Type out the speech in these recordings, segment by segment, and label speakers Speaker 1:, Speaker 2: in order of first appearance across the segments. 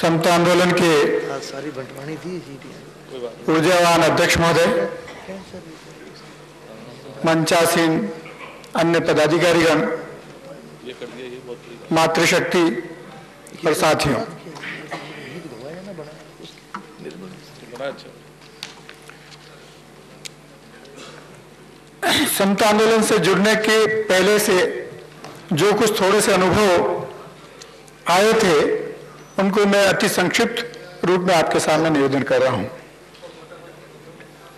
Speaker 1: समता आंदोलन के
Speaker 2: सारी बंटवानी थी
Speaker 1: ऊर्जावान अध्यक्ष महोदय, मंचासीन अन्य पदाधिकारीगण, मातृशक्ति और साथियों, समता आंदोलन से जुड़ने के पहले से जो कुछ थोड़े से अनुभव आए थे उनको मैं अति संक्षिप्त रूप में आपके सामने निवेदन कर रहा हूं।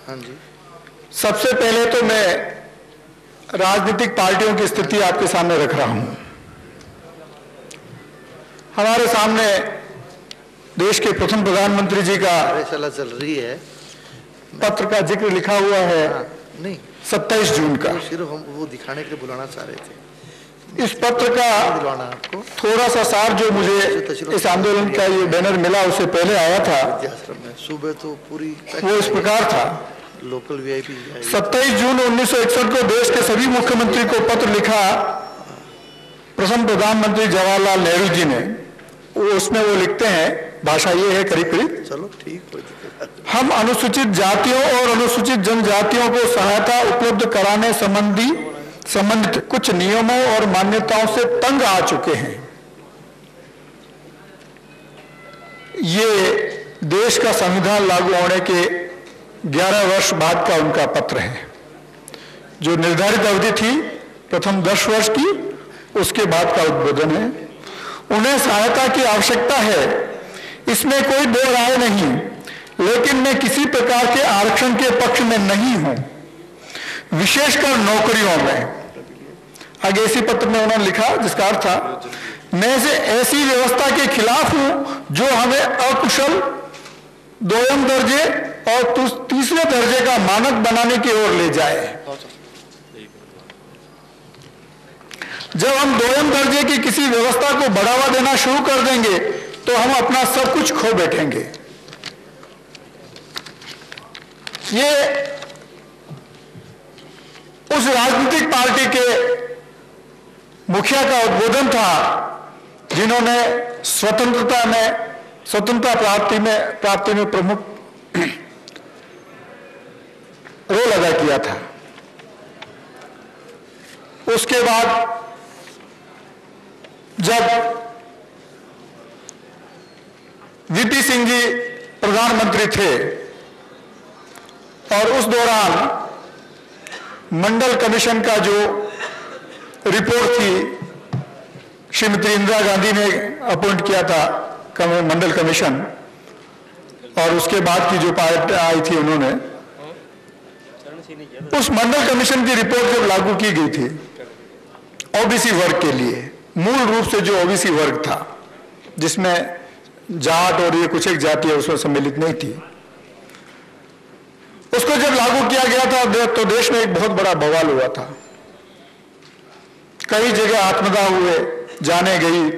Speaker 2: हाँ जी।
Speaker 1: सबसे पहले तो मैं राजनीतिक पार्टियों की स्थिति आपके सामने रख रहा हूं। हमारे सामने देश के प्रथम प्रधानमंत्री जी का
Speaker 2: चल रही है
Speaker 1: पत्र का जिक्र लिखा हुआ है।
Speaker 2: नहीं,
Speaker 1: 27 जून का।
Speaker 2: सिर्फ हम वो दिखाने के लिए बुलाना चाह रहे थे।
Speaker 1: इस पत्र का थोड़ा सा सार जो मुझे इस आंदोलन का ये बैनर मिला उससे पहले आया था,
Speaker 2: सुबह तो पूरी
Speaker 1: वो इस प्रकार था।
Speaker 2: लोकल वीआईपी
Speaker 1: 27 जून 1961 को देश के सभी मुख्यमंत्री को पत्र लिखा प्रथम प्रधानमंत्री जवाहरलाल नेहरू जी ने। उसमें वो लिखते हैं, भाषा ये है करीब करीब,
Speaker 2: चलो ठीक,
Speaker 1: हम अनुसूचित जातियों और अनुसूचित जनजातियों को सहायता उपलब्ध कराने संबंधित कुछ नियमों और मान्यताओं से तंग आ चुके हैं। ये देश का संविधान लागू होने के 11 वर्ष बाद का उनका पत्र है। जो निर्धारित अवधि थी प्रथम 10 वर्ष की, उसके बाद का उद्बोधन है। उन्हें सहायता की आवश्यकता है, इसमें कोई दो राय नहीं, लेकिन मैं किसी प्रकार के आरक्षण के पक्ष में नहीं हूं, विशेषकर नौकरियों में। आगे इसी पत्र में उन्होंने लिखा जिसका अर्थ था, मैं से ऐसी व्यवस्था के खिलाफ हूं जो हमें अकुशल, दोयम दर्जे और तीसरे दर्जे का मानक बनाने की ओर ले जाए। जब हम दोयम दर्जे की किसी व्यवस्था को बढ़ावा देना शुरू कर देंगे तो हम अपना सब कुछ खो बैठेंगे। ये उस राजनीतिक पार्टी के मुखिया का उद्बोधन था जिन्होंने स्वतंत्रता प्राप्ति में प्रमुख रोल अदा किया था। उसके बाद जब वीपी सिंह जी प्रधानमंत्री थे और उस दौरान मंडल कमीशन का जो रिपोर्ट थी श्रीमती इंदिरा गांधी ने अपॉइंट किया था मंडल कमीशन, और उसके बाद की जो पार्टी आई थी उन्होंने, उस मंडल कमीशन की रिपोर्ट जब लागू की गई थी ओबीसी वर्ग के लिए, मूल रूप से जो ओबीसी वर्ग था जिसमें जाट और ये कुछ एक जातियां उसमें सम्मिलित नहीं थी, उसको जब लागू किया गया था तो देश में एक बहुत बड़ा बवाल हुआ था। कई जगह आत्मदाह हुए, जाने गई,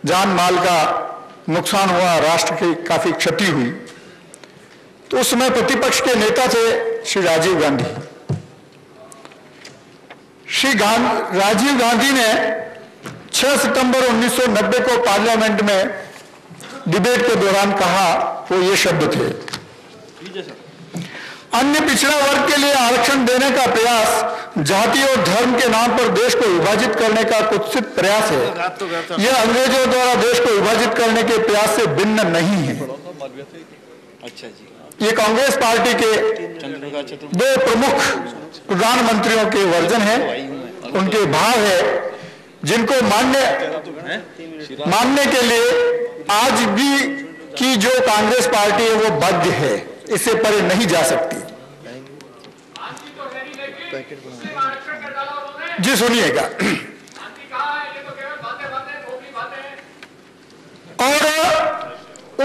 Speaker 1: जान माल का नुकसान हुआ, राष्ट्र की काफी क्षति हुई। तो उस समय प्रतिपक्ष के नेता थे श्री राजीव गांधी। राजीव गांधी ने 6 सितंबर 1990 को पार्लियामेंट में डिबेट के दौरान कहा, वो ये शब्द थे, अन्य पिछड़ा वर्ग के लिए आरक्षण देने का प्रयास जाति और धर्म के नाम पर देश को विभाजित करने का कुत्सित प्रयास है। यह अंग्रेजों द्वारा देश को विभाजित करने के प्रयास से भिन्न नहीं है। ये कांग्रेस पार्टी के 2 प्रमुख प्रधानमंत्रियों के वर्जन है, उनके भाव है, जिनको मानने के लिए आज भी की जो कांग्रेस पार्टी है वो बाध्य है, इससे परे नहीं जा सकती। जी सुनिएगा। और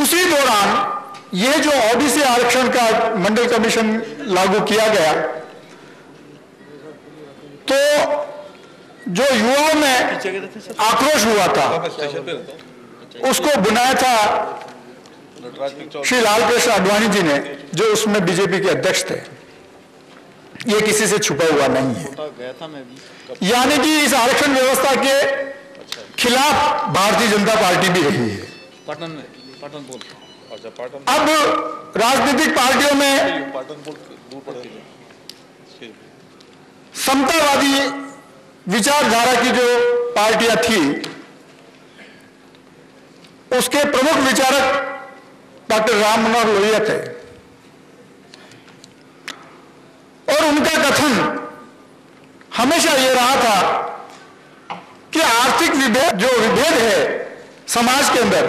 Speaker 1: उसी दौरान ये जो ओबीसी आरक्षण का मंडल कमीशन लागू किया गया, तो जो युवाओं में आक्रोश हुआ था उसको बुनाया था श्री लालकृष्ण आडवाणी जी ने, जो उसमें बीजेपी के अध्यक्ष थे। ये किसी से छुपा हुआ नहीं है। यानी कि इस आरक्षण व्यवस्था के खिलाफ भारतीय जनता पार्टी भी रही है।
Speaker 3: पाटन में पाटन बोल अच्छा पाटन
Speaker 1: अब राजनीतिक पार्टियों में
Speaker 3: पाटन बोल दूर पड़ती है
Speaker 1: समतावादी विचारधारा की जो पार्टियां थी उसके प्रमुख विचारक डॉक्टर राम मनोहर लोहिया थे और उनका कथन हमेशा ये रहा था कि आर्थिक जो विभेद है समाज के अंदर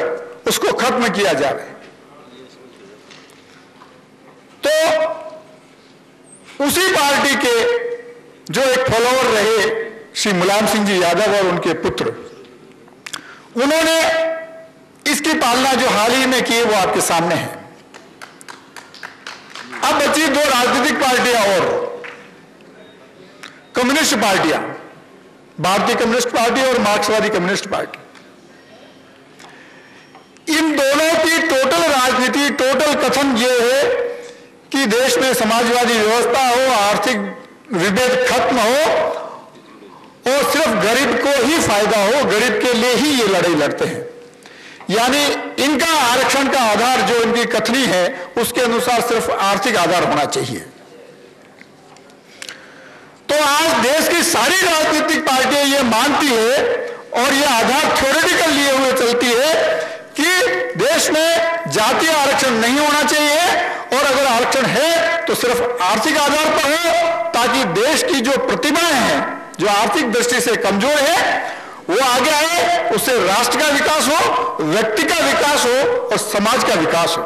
Speaker 1: उसको खत्म किया जाए। तो उसी पार्टी के जो एक फॉलोअर रहे श्री मुलायम सिंह जी यादव और उनके पुत्र, उन्होंने इसकी पालना जो हाल ही में की वो आपके सामने है। अब बची दो राजनीतिक पार्टियां और कम्युनिस्ट पार्टियां, भारतीय कम्युनिस्ट पार्टी और मार्क्सवादी कम्युनिस्ट पार्टी। इन दोनों की टोटल राजनीति, टोटल कथन यह है कि देश में समाजवादी व्यवस्था हो, आर्थिक विभेद खत्म हो और सिर्फ गरीब को ही फायदा हो, गरीब के लिए ही ये लड़ाई लड़ते हैं। यानी इनका आरक्षण का आधार जो इनकी कथनी है उसके अनुसार सिर्फ आर्थिक आधार होना चाहिए। तो आज देश की सारी राजनीतिक पार्टियां ये मानती है और ये आधार थ्योरेटिकल लिए हुए चलती है कि देश में जातीय आरक्षण नहीं होना चाहिए और अगर आरक्षण है तो सिर्फ आर्थिक आधार पर हो, ताकि देश की जो प्रतिभाएं हैं जो आर्थिक दृष्टि से कमजोर है वो आगे आए, उससे राष्ट्र का विकास हो, व्यक्ति का विकास हो और समाज का विकास हो।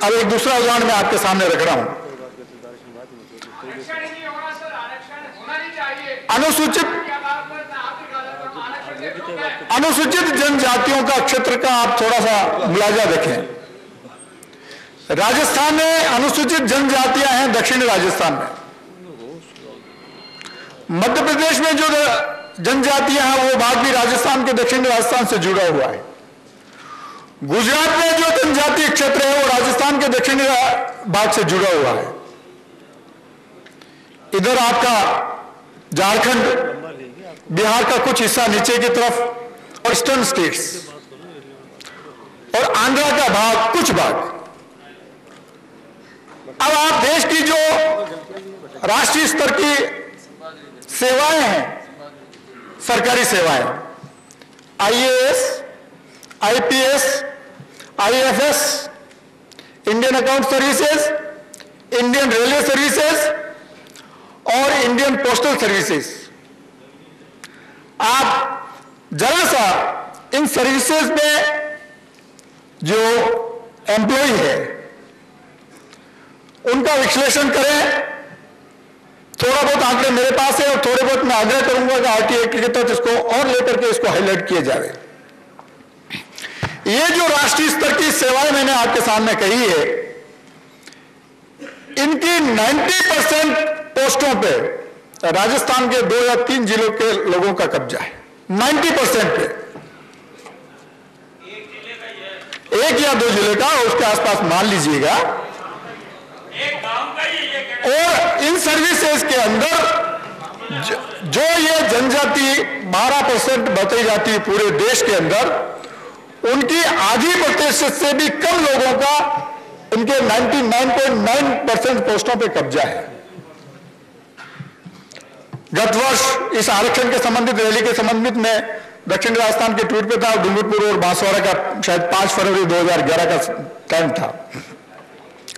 Speaker 1: अब एक दूसरा उदाहरण मैं आपके सामने रख रहा हूं। अनुसूचित जनजातियों का क्षेत्र का आप थोड़ा सा मुलाजा देखें। राजस्थान में अनुसूचित जनजातियां हैं, दक्षिणी राजस्थान में। मध्य प्रदेश में जो जनजातियां हैं वो भाग भी राजस्थान के दक्षिणी राजस्थान से जुड़ा हुआ है। गुजरात में जो जनजातीय क्षेत्र है वो राजस्थान के दक्षिणी भाग से जुड़ा हुआ है। इधर आपका झारखंड, बिहार का कुछ हिस्सा नीचे की तरफ, ईस्टर्न स्टेट्स और आंध्रा का भाग, कुछ भाग। अब आप देश की जो राष्ट्रीय स्तर की सेवाएं हैं, सरकारी सेवाएं, IAS, IPS, IFS, Indian account services, Indian railway services और इंडियन पोस्टल सर्विसेज, आप जरा सा इन सर्विसेज में जो एम्प्लॉय है उनका विश्लेषण करें। थोड़ा बहुत आंकड़े मेरे पास है और थोड़े बहुत मैं आग्रह करूंगा कि आरटीआई के तहत इसको और लेकर के इसको हाईलाइट किया जाए। ये जो राष्ट्रीय स्तर की सेवाएं मैंने आपके सामने कही है, इनकी 90% पोस्टों पे राजस्थान के 2 या 3 जिलों के लोगों का कब्जा है। 90% पे, 1 या 2 जिले का, उसके आसपास मान लीजिएगा। और इन सर्विसेज के अंदर जो ये जनजाति 12% बताई जाती है पूरे देश के अंदर, उनकी आधी प्रतिशत से भी कम लोगों का इनके 99.9% पोस्टों पे कब्जा है। गत वर्ष इस आरक्षण के संबंधित रैली के संबंधित में दक्षिण राजस्थान के टूर पे था, डूंगरपुर और बांसवाड़ा का शायद 5 फरवरी 2011 का टाइम था।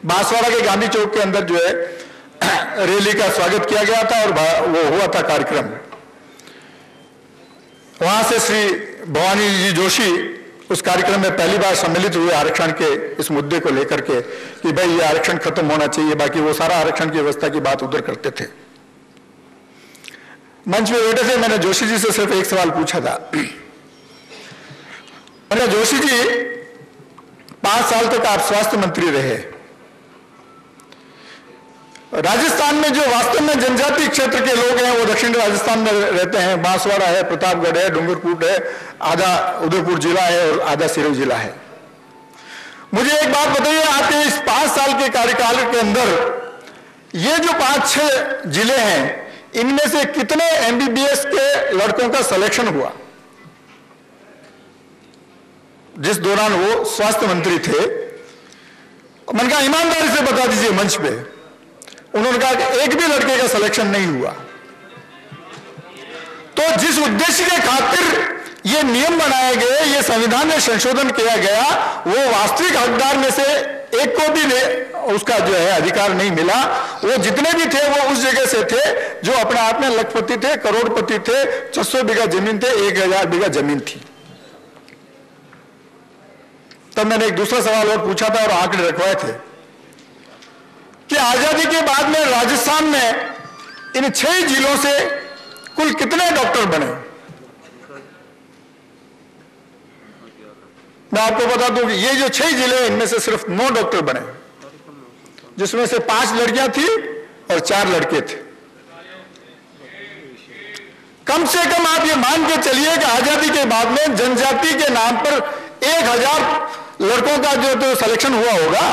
Speaker 1: बांसवाड़ा के गांधी चौक के अंदर जो है रैली का स्वागत किया गया था और वो हुआ था कार्यक्रम। वहां से श्री भवानी जी जोशी उस कार्यक्रम में पहली बार सम्मिलित हुए आरक्षण के इस मुद्दे को लेकर के कि भाई ये आरक्षण खत्म होना चाहिए, बाकी वो सारा आरक्षण की व्यवस्था की बात उधर करते थे। मंच में बैठे थे, मैंने जोशी जी से सिर्फ एक सवाल पूछा था। मैंने जोशी जी 5 साल तक आप स्वास्थ्य मंत्री रहे, राजस्थान में जो वास्तव में जनजातीय क्षेत्र के लोग हैं वो दक्षिण राजस्थान में रहते हैं। बांसवाड़ा है, प्रतापगढ़ है, डूंगरपुर है, आधा उदयपुर जिला है और आधा सिरोही जिला है। मुझे एक बात बताइए, आपके इस 5 साल के कार्यकाल के अंदर ये जो 5-6 जिले हैं, इनमें से कितने एमबीबीएस के लड़कों का सिलेक्शन हुआ? जिस दौरान वो स्वास्थ्य मंत्री थे, मैंने कहा ईमानदारी से बता दीजिए मंच पे, उन्होंने कहा कि एक भी लड़के का सिलेक्शन नहीं हुआ। तो जिस उद्देश्य के खातिर ये नियम बनाए गए, ये संविधान में संशोधन किया गया, वो वास्तविक हकदार में से एक को भी उसका जो है अधिकार नहीं मिला। वो जितने भी थे वो उस जगह से थे जो अपने आप में लखपति थे, करोड़पति थे, 600 बीघा जमीन थे, 1000 बीघा जमीन थी। तब मैंने एक दूसरा सवाल और पूछा था और आंकड़े रखवाए थे कि आजादी के बाद में राजस्थान में इन 6 जिलों से कुल कितने डॉक्टर बने। मैं आपको बता दूं कि ये जो 6 जिले, इनमें से सिर्फ 9 डॉक्टर बने, जिसमें से 5 लड़कियां थी और 4 लड़के थे। कम से कम आप ये मान के चलिए कि आजादी के बाद में जनजाति के नाम पर 1000 लड़कों का जो तो सिलेक्शन हुआ होगा।